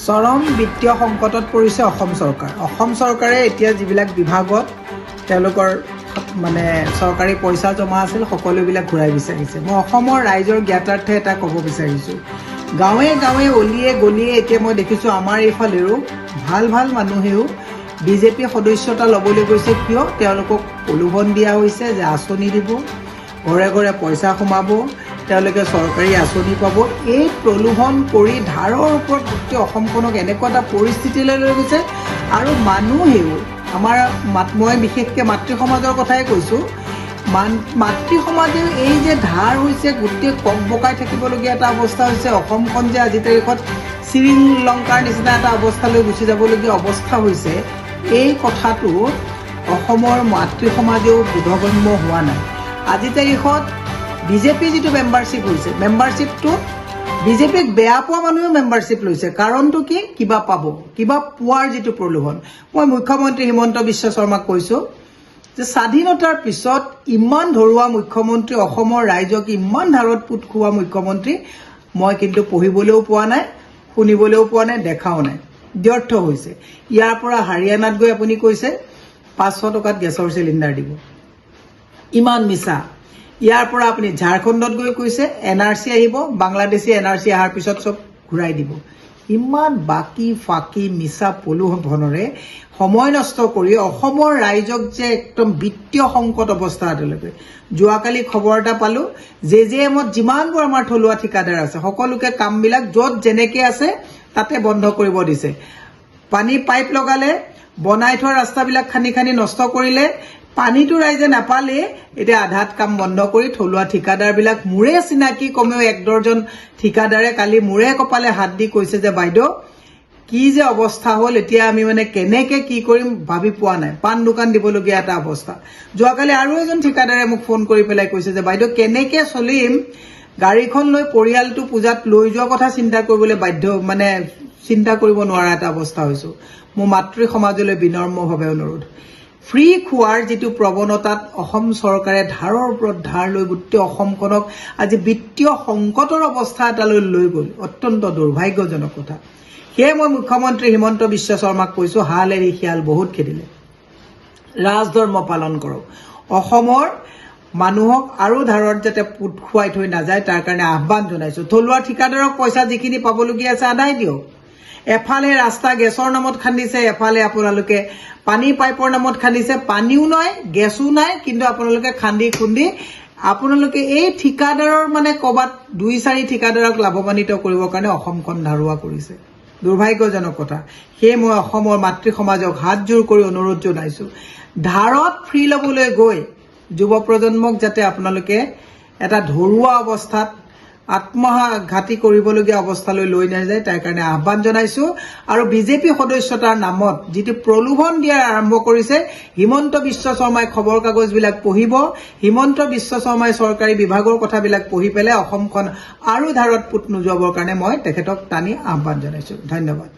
চৰম বিত্তীয় সংকটত পৰিছে অসম চৰকাৰ। অসম চৰকাৰে এতিয়া যিবিলাক বিভাগত তেওঁলোকৰ মানে চৰকাৰী পইচা জমা আছিল সকলোবিলাক ঘূৰাই বিচাৰিছে। মই অসমৰ ৰাইজৰ জ্ঞাতাৰ্থে এটা ক'ব বিচাৰিছোঁ, গাঁৱে গাঁৱে অলিয়ে গলিয়ে এতিয়া মই দেখিছোঁ আমাৰ এইফালেও ভাল ভাল মানুহেও বিজেপি সদস্যতা ল'বলৈ গৈছে। কিয়? তেওঁলোকক প্ৰলোভন দিয়া হৈছে যে আঁচনি দিব, ঘৰে ঘৰে পইচা সোমাব, তেওঁলোকে চৰকাৰী আঁচনি পাব। এই প্ৰলোভন কৰি ধাৰৰ ওপৰত গোটেই অসমখনক এনেকুৱা এটা পৰিস্থিতিলৈ লৈ গৈছে। আৰু মানুহেও আমাৰ মই বিশেষকৈ মাতৃ সমাজৰ কথাই কৈছোঁ, মাতৃ সমাজেও এই যে ধাৰ হৈছে গোটেই কক বকাই থাকিবলগীয়া এটা অৱস্থা হৈছে। অসমখন যে আজি তাৰিখত শ্ৰীলংকাৰ নিচিনা এটা অৱস্থালৈ গুচি যাবলগীয়া অৱস্থা হৈছে, এই কথাটো অসমৰ মাতৃ সমাজেও বোধগম্য হোৱা নাই। আজি তাৰিখত বিজেপি যিটো মেম্বাৰশ্বিপ হৈছে, মেম্বাৰশ্বিপটো বিজেপিক বেয়া পোৱা মানুহেও মেম্বাৰশ্বিপ লৈছে। কাৰণটো কি? কিবা পাব, কিবা পোৱাৰ যিটো প্ৰলোভন। মই মুখ্যমন্ত্ৰী হিমন্ত বিশ্ব শৰ্মাক কৈছোঁ যে স্বাধীনতাৰ পিছত ইমান ধৰুৱা মুখ্যমন্ত্ৰী, অসমৰ ৰাইজক ইমান ধাৰত পোত খোৱা মুখ্যমন্ত্ৰী মই কিন্তু পঢ়িবলৈও পোৱা নাই, শুনিবলৈও পোৱা নাই, দেখাও নাই। ব্যৰ্থ হৈছে। ইয়াৰ পৰা হাৰিয়ানাত গৈ আপুনি কৈছে 500 টকাত গেছৰ চিলিণ্ডাৰ দিব, ইমান মিছা। ইয়াৰ পৰা আপুনি ঝাৰখণ্ডত গৈ কৈছে NRC আহিব, বাংলাদেশী NRC অহাৰ পিছত চব ঘূৰাই দিব। ইমান বাকী ফাঁকি মিছা প্ৰলোভনেৰে সময় নষ্ট কৰি অসমৰ ৰাইজক যে একদম বিত্তীয় সংকট অৱস্থা এটালৈকে। যোৱাকালি খবৰ এটা পালোঁ, JJMত যিমানবোৰ আমাৰ থলুৱা ঠিকাদাৰ আছে সকলোকে কামবিলাক য'ত যেনেকৈ আছে তাতে বন্ধ কৰিব দিছে। পানী পাইপ লগালে, বনাই থোৱা ৰাস্তাবিলাক খান্দি খান্দি নষ্ট কৰিলে, পানীটো ৰাইজে নাপালে, এতিয়া আধাত কাম বন্ধ কৰি থলুৱা ঠিকাদাৰবিলাক মোৰে চিনাকি কমেও 1 ডৰ্জন ঠিকাদাৰে কালি মোৰে কপালে হাত দি কৈছে যে বাইদেউ কি যে অৱস্থা হ'ল, এতিয়া আমি মানে কেনেকৈ কি কৰিম ভাবি পোৱা নাই। পাণ দোকান দিবলগীয়া এটা অৱস্থা। যোৱাকালি আৰু এজন ঠিকাদাৰে মোক ফোন কৰি পেলাই কৈছে যে বাইদেউ কেনেকৈ চলিম, গাড়ীখন লৈ পৰিয়ালটো পূজাত লৈ যোৱা কথা চিন্তা কৰিবলৈ বাধ্য, মানে চিন্তা কৰিব নোৱাৰা এটা অৱস্থা হৈছোঁ। মোৰ মাতৃ সমাজলৈ বিনম্ৰভাৱে অনুৰোধ, ফ্ৰী খোৱাৰ যিটো প্ৰৱণতাত অসম চৰকাৰে ধাৰৰ ওপৰত ধাৰ লৈ গোটেই অসমখনক আজি বিত্তীয় সংকটৰ অৱস্থা এটালৈ লৈ গ'ল, অত্যন্ত দুৰ্ভাগ্যজনক কথা। সেয়ে মই মুখ্যমন্ত্ৰী হিমন্ত বিশ্ব শৰ্মাক কৈছোঁ, হাল এৰি শিয়াল বহুত খেদিলে, ৰাজধৰ্ম পালন কৰক। অসমৰ মানুহক আৰু ধাৰত যাতে পোত খুৱাই থৈ নাযায় তাৰ কাৰণে আহ্বান জনাইছোঁ। থলুৱা ঠিকাদাৰক পইচা যিখিনি পাবলগীয়া আছে আদায় দিয়ক। এফালে ৰাস্তা গেছৰ নামত খান্দিছে, এফালে আপোনালোকে পানী পাইপৰ নামত খান্দিছে, পানীও নাই গেছো নাই, কিন্তু আপোনালোকে খান্দি খুন্দি আপোনালোকে এই ঠিকাদাৰৰ মানে ক'ৰবাত 2-4 ঠিকাদাৰক লাভৱান্বিত কৰিবৰ কাৰণে অসমখন ধাৰুৱা কৰিছে। দুৰ্ভাগ্যজনক কথা। সেয়ে মই অসমৰ মাতৃ সমাজক হাতযোৰ কৰি অনুৰোধ জনাইছোঁ, ধাৰত ফ্ৰী ল'বলৈ গৈ যুৱ প্ৰজন্মক যাতে আপোনালোকে এটা ধৰুৱা অৱস্থাত আত্মঘাতী কৰিবলগীয়া অৱস্থালৈ লৈ নাযায় তাৰ কাৰণে আহ্বান জনাইছোঁ। আৰু বিজেপি সদস্যতাৰ নামত যিটো প্ৰলোভন দিয়াৰ আৰম্ভ কৰিছে, হিমন্ত বিশ্ব শৰ্মাই খবৰ কাগজবিলাক পঢ়িব, হিমন্ত বিশ্ব শৰ্মাই চৰকাৰী বিভাগৰ কথাবিলাক পঢ়ি পেলাই অসমখন আৰু ধাৰত পোত নোযোৱাবৰ কাৰণে মই তেখেতক টানি আহ্বান জনাইছোঁ। ধন্যবাদ।